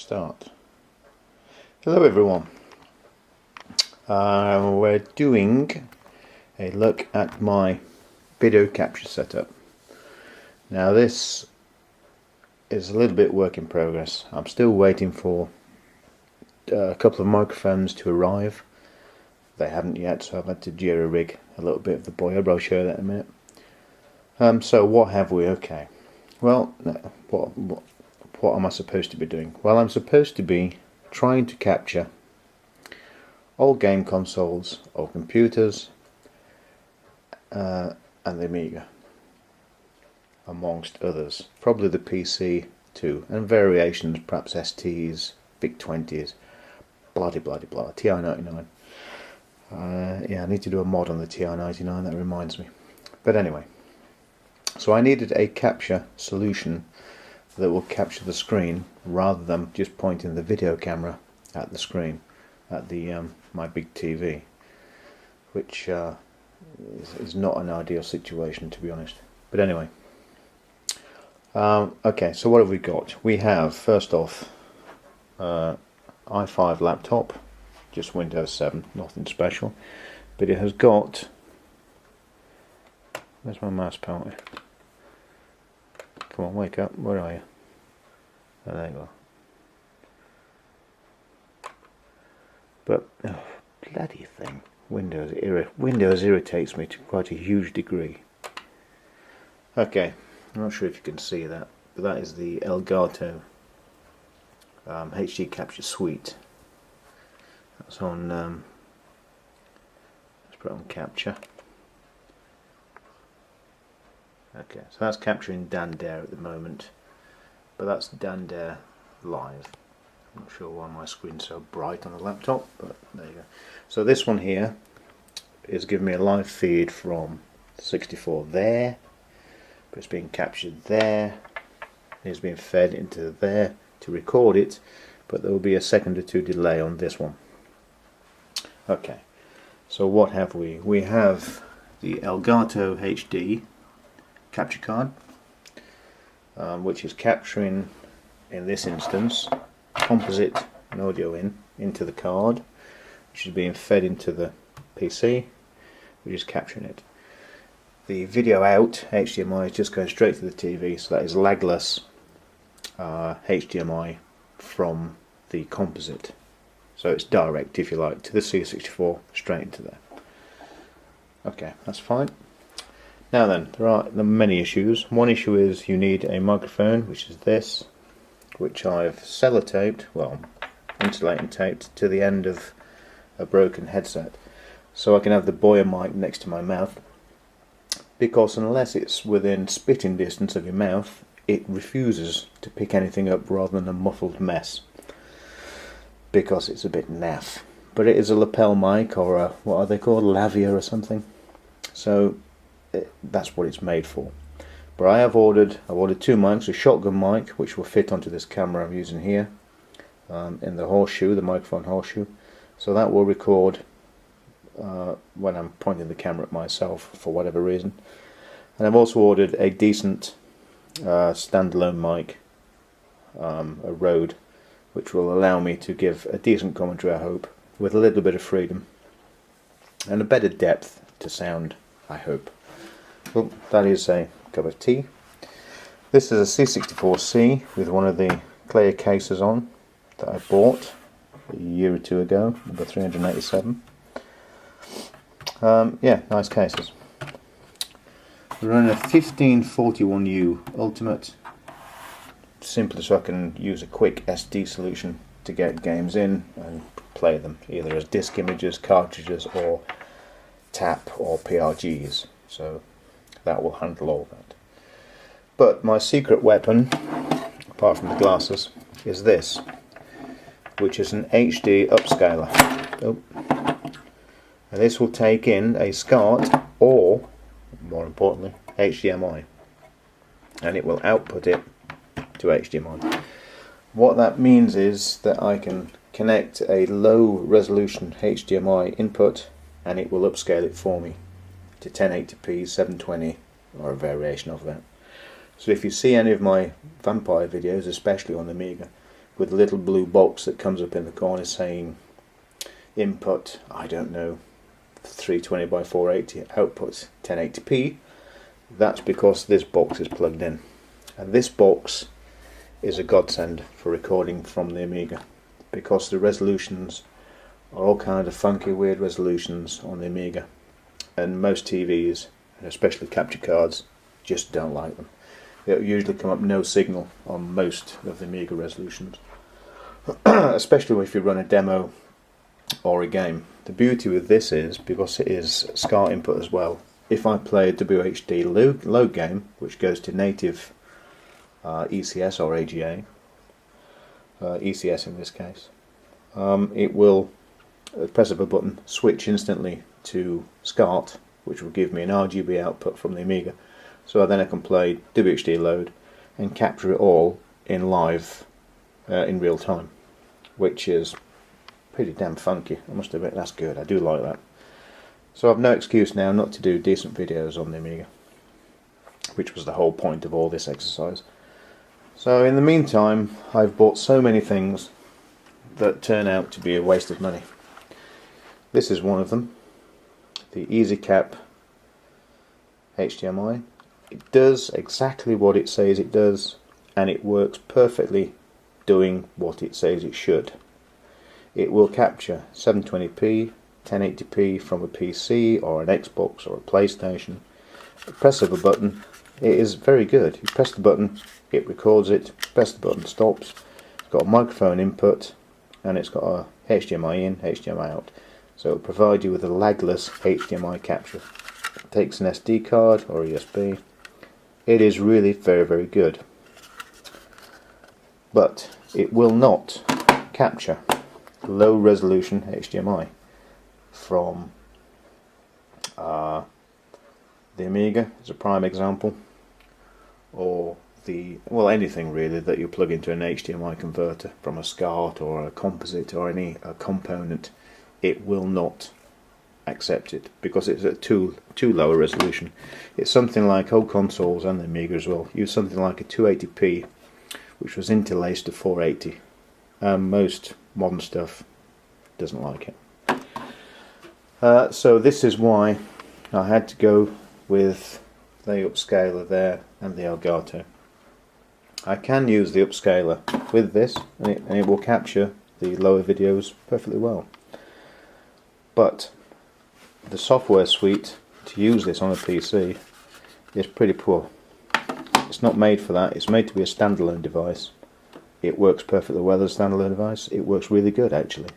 Start. Hello everyone. We're doing a look at my video capture setup. Now this is a little bit work in progress. I'm still waiting for a couple of microphones to arrive. They haven't yet, so I've had to jerry rig a little bit of the boiler, but I'll show you that in a minute. So what have we? Okay. Well, what am I supposed to be doing? Well, I'm supposed to be trying to capture all game consoles or computers and the Amiga, amongst others. Probably the PC too, and variations, perhaps STs, VIC-20s, bloody blah, TI-99. Yeah, I need to do a mod on the TI-99, that reminds me. But anyway, so I needed a capture solution that will capture the screen rather than just pointing the video camera at the screen, at the my big TV, which is not an ideal situation, to be honest. But anyway, okay, so what have we got? We have, first off, i5 laptop, just Windows 7, nothing special, but it has got, where's my mouse pointer? Come on, wake up, where are you? Oh, there you are. But, oh, bloody thing, Windows irritates me to quite a huge degree. Okay, I'm not sure if you can see that, but that is the Elgato HD Capture Suite. That's on, let's put it on capture. Okay, so that's capturing Dan Dare at the moment, but that's Dan Dare live. I'm not sure why my screen's so bright on the laptop, but there you go. So this one here is giving me a live feed from 64 there, but it's being captured there, it's being fed into there to record it, but there will be a second or two delay on this one. Okay, so what have we? We have the Elgato HD capture card, which is capturing, in this instance, composite and audio into the card, which is being fed into the PC, which is capturing it. The video out, HDMI, is just going straight to the TV, so that is lagless HDMI from the composite. So it's direct, if you like, to the C64, straight into there. Okay, that's fine. Now then, there are many issues. One issue is you need a microphone, which is this, which I've sellotaped, well, insulating taped to the end of a broken headset, so I can have the Boya mic next to my mouth, because unless it's within spitting distance of your mouth, it refuses to pick anything up rather than a muffled mess, because it's a bit naff. But it is a lapel mic, or a, what are they called, lavalier or something, so that's what it's made for. But I've ordered two mics, a shotgun mic which will fit onto this camera I'm using here, in the horseshoe, the microphone horseshoe, so that will record when I'm pointing the camera at myself for whatever reason. And I've also ordered a decent standalone mic, a Rode, which will allow me to give a decent commentary, I hope, with a little bit of freedom and a better depth to sound, I hope. Well, that is a cup of tea. This is a C64C with one of the clear cases on that I bought a year or two ago, number 387. Yeah, nice cases. We're running a 1541U Ultimate, simply so I can use a quick SD solution to get games in and play them, either as disc images, cartridges, or TAP or PRGs. So that will handle all that. But my secret weapon, apart from the glasses, is this, which is an HD upscaler. Oh. And this will take in a SCART or, more importantly, HDMI, and it will output it to HDMI. What that means is that I can connect a low resolution HDMI input and it will upscale it for me to 1080p, 720, or a variation of that. So if you see any of my vampire videos, especially on the Amiga, with a little blue box that comes up in the corner saying input, I don't know, 320 by 480, output 1080p. That's because this box is plugged in, and this box is a godsend for recording from the Amiga, because the resolutions are all kind of funky, weird resolutions on the Amiga, and most TVs, and especially capture cards, just don't like them. It'll usually come up no signal on most of the Amiga resolutions, especially if you run a demo or a game. The beauty with this is, because it is SCART input as well, if I play a WHD load game, which goes to native ECS or AGA, ECS in this case, it will press of a button, switch instantly to SCART, which will give me an RGB output from the Amiga. So then I can play WHD load and capture it all in live, in real time, which is pretty damn funky. I must admit, that's good. I do like that. So I've no excuse now not to do decent videos on the Amiga, which was the whole point of all this exercise. So in the meantime, I've bought so many things that turn out to be a waste of money. This is one of them, the EasyCap HDMI. It does exactly what it says it does, and it works perfectly doing what it says it should. It will capture 720p, 1080p from a PC or an Xbox or a PlayStation. The press of a button, it is very good. You press the button, it records it, press the button, stops. It's got a microphone input, and it's got a HDMI in, HDMI out. So it'll provide you with a lagless HDMI capture. It takes an SD card or a USB. It is really very, very good. But it will not capture low resolution HDMI from the Amiga as a prime example, or anything really that you plug into an HDMI converter from a SCART or a composite or any component. It will not accept it because it's at too low a resolution. It's something like old consoles and the Amiga as well use something like a 280p, which was interlaced to 480. Most modern stuff doesn't like it. So this is why I had to go with the upscaler there and the Elgato. I can use the upscaler with this, and it will capture the lower videos perfectly well. But the software suite to use this on a PC is pretty poor. It's not made for that. It's made to be a standalone device. It works perfectly well as a standalone device. It works really good actually.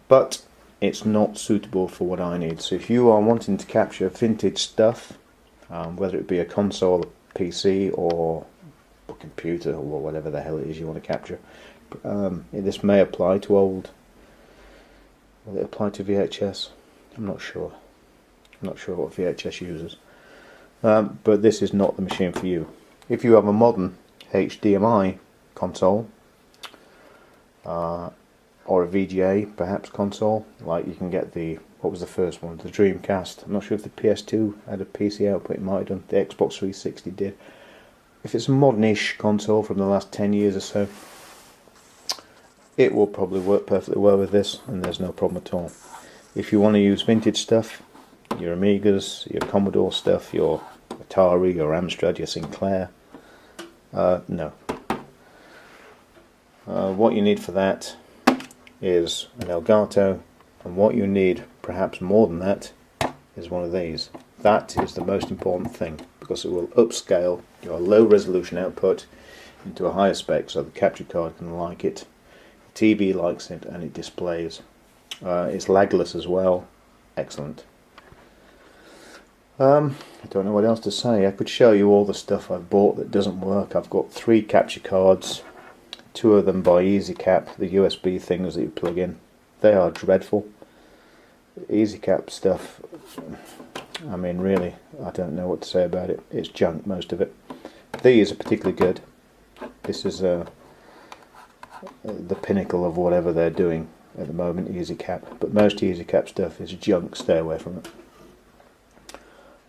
But it's not suitable for what I need. So if you are wanting to capture vintage stuff, whether it be a console, a PC or a computer or whatever the hell it is you want to capture, this may apply to old. Will it apply to VHS? I'm not sure. I'm not sure what VHS uses. But this is not the machine for you. If you have a modern HDMI console, or a VGA perhaps console, like you can get the, what was the first one, the Dreamcast. I'm not sure if the PS2 had a PC output, it might have done, the Xbox 360 did. If it's a modern-ish console from the last 10 years or so, it will probably work perfectly well with this, and there's no problem at all. If you want to use vintage stuff, your Amigas, your Commodore stuff, your Atari, your Amstrad, your Sinclair, no. What you need for that is an Elgato, and what you need, perhaps more than that, is one of these. That is the most important thing, because it will upscale your low resolution output into a higher spec so the capture card can like it, the TV likes it, and it displays. It's lagless as well. Excellent. I don't know what else to say. I could show you all the stuff I've bought that doesn't work. I've got 3 capture cards, 2 of them by EasyCap, the USB things that you plug in. They are dreadful. EasyCap stuff, I mean really, I don't know what to say about it. It's junk, most of it. These are particularly good. This is the pinnacle of whatever they're doing at the moment, EasyCap. But most EasyCap stuff is junk, stay away from it.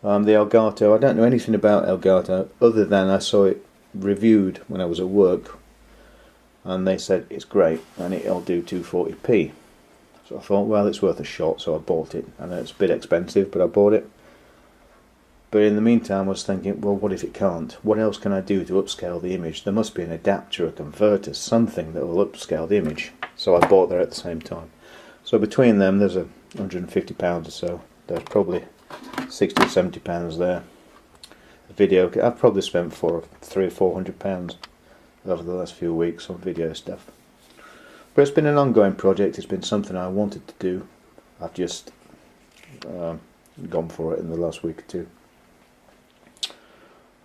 The Elgato, I don't know anything about Elgato other than I saw it reviewed when I was at work and they said it's great and it'll do 240p. So I thought, well, it's worth a shot, so I bought it. I know it's a bit expensive, but I bought it. But in the meantime I was thinking, well, what if it can't? What else can I do to upscale the image? There must be an adapter, a converter, something that will upscale the image. So I bought that at the same time. So between them there's £150 or so. There's probably £60 or £70 there. The video, I've probably spent £300 or £400 over the last few weeks on video stuff. But it's been an ongoing project. It's been something I wanted to do. I've just gone for it in the last week or two.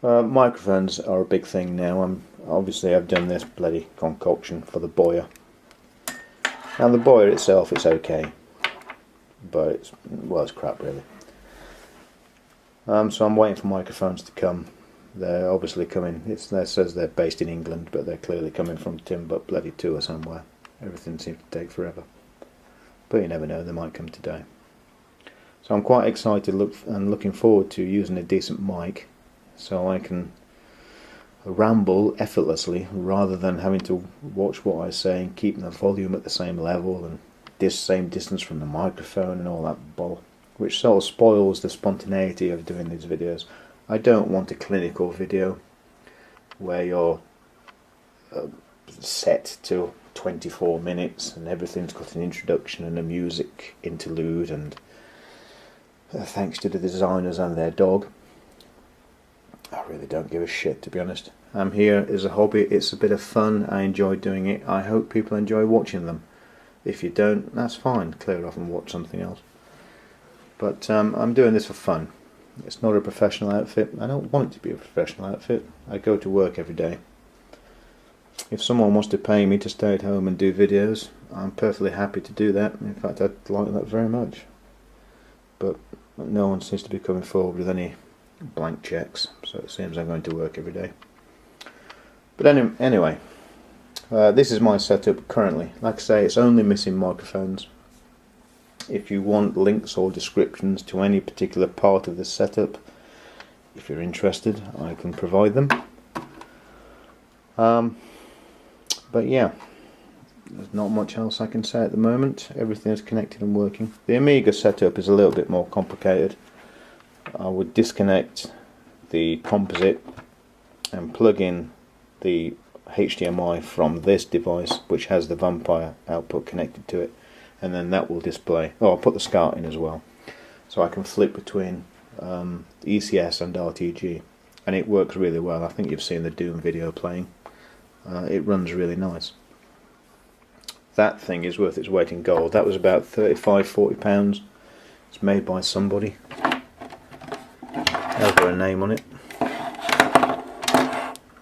Microphones are a big thing now. Obviously I've done this bloody concoction for the Boya. And the Boya itself, it's okay, but it's crap really. So I'm waiting for microphones to come. They're obviously coming. It says they're based in England, but they're clearly coming from Timbuktu or somewhere. Everything seems to take forever, but you never know, they might come today. So I'm quite excited and looking forward to using a decent mic, so I can ramble effortlessly rather than having to watch what I say and keeping the volume at the same level and this same distance from the microphone and all that bull, which sort of spoils the spontaneity of doing these videos. I don't want a clinical video where you're set to 24 minutes and everything's got an introduction and a music interlude and thanks to the designers and their dog. I really don't give a shit, to be honest. I'm here as a hobby. It's a bit of fun. I enjoy doing it. I hope people enjoy watching them. If you don't, that's fine. Clear off and watch something else. But I'm doing this for fun. It's not a professional outfit. I don't want it to be a professional outfit. I go to work every day. If someone wants to pay me to stay at home and do videos, I'm perfectly happy to do that. In fact, I'd like that very much. But no one seems to be coming forward with any blank checks, so it seems I'm going to work every day. But anyway, this is my setup currently. Like I say, it's only missing microphones. If you want links or descriptions to any particular part of this setup, if you're interested, I can provide them. But yeah, there's not much else I can say at the moment. Everything is connected and working. The Amiga setup is a little bit more complicated. I would disconnect the composite and plug in the HDMI from this device, which has the Vampire output connected to it, and then that will display. Oh, I'll put the SCART in as well, so I can flip between ECS and RTG, and it works really well. I think you've seen the Doom video playing. It runs really nice. That thing is worth its weight in gold. That was about £35–40. It's made by somebody. I've got a name on it.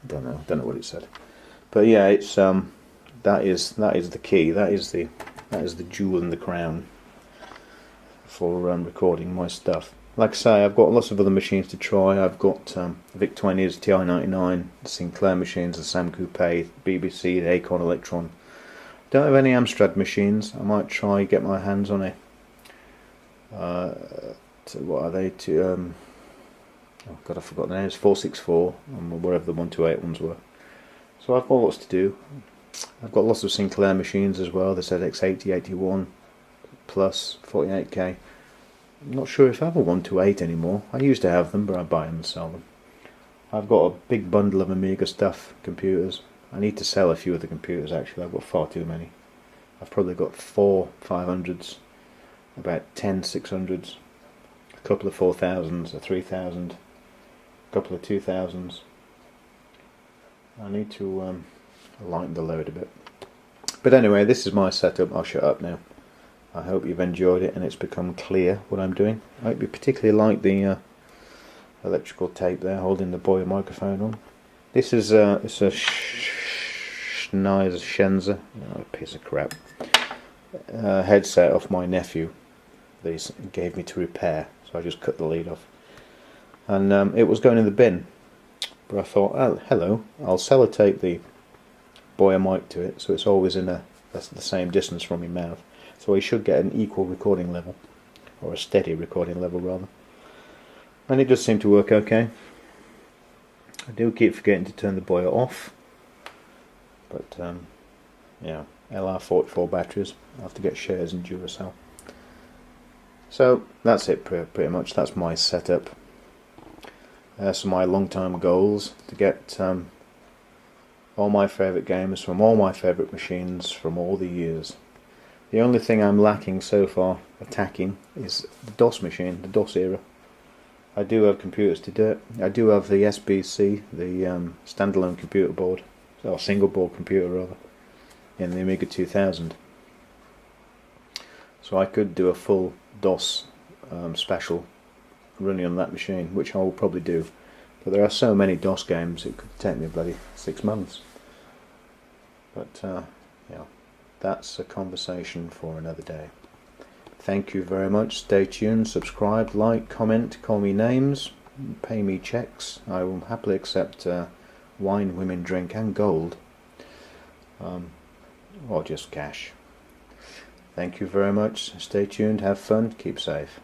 Don't know what it said. But yeah, it's that is the key. That is the jewel in the crown for recording my stuff. Like I say, I've got lots of other machines to try. I've got VIC-20s, TI-99, the Sinclair machines, the Sam Coupe, BBC, the Acorn Electron. Don't have any Amstrad machines. I might try get my hands on a what are they? Oh God, I forgot the names. 464 and whatever the 128 ones were. So I've got lots to do. I've got lots of Sinclair machines as well. The ZX80, 81 plus 48K. I'm not sure if I have a 128 anymore. I used to have them, but I buy them and sell them. I've got a big bundle of Amiga stuff, computers. I need to sell a few of the computers actually. I've got far too many. I've probably got 4 500s, about 10 600s, a couple of 4000s, a 3000, a couple of 2000s. I need to lighten the load a bit. But anyway, this is my setup. I'll shut up now. I hope you've enjoyed it and it's become clear what I'm doing. I hope you particularly like the electrical tape there holding the Boya microphone on. This is it's a Schneider, a piece of crap, headset off my nephew. They gave me to repair, so I just cut the lead off. And it was going in the bin, but I thought, oh, hello, I'll sellotape the Boya mic to it, so it's always in that's the same distance from your mouth. So he should get an equal recording level, or a steady recording level rather. And it does seem to work okay. I do keep forgetting to turn the Boya off, but Yeah, LR44 batteries. I'll have to get shares in Duracell. So that's it pretty much. That's my setup. Some of my long-term goals to get all my favourite games from all my favourite machines from all the years. The only thing I'm lacking so far attacking is the DOS machine, the DOS era. I do have computers to do it. I do have the SBC, the standalone computer board, or single board computer rather, in the Amiga 2000. So I could do a full DOS special running on that machine, which I will probably do. But there are so many DOS games, it could take me bloody 6 months. But yeah, that's a conversation for another day. Thank you very much. Stay tuned, subscribe, like, comment, call me names, pay me checks. I will happily accept wine, women, drink and gold, or just cash. Thank you very much. Stay tuned, have fun, keep safe.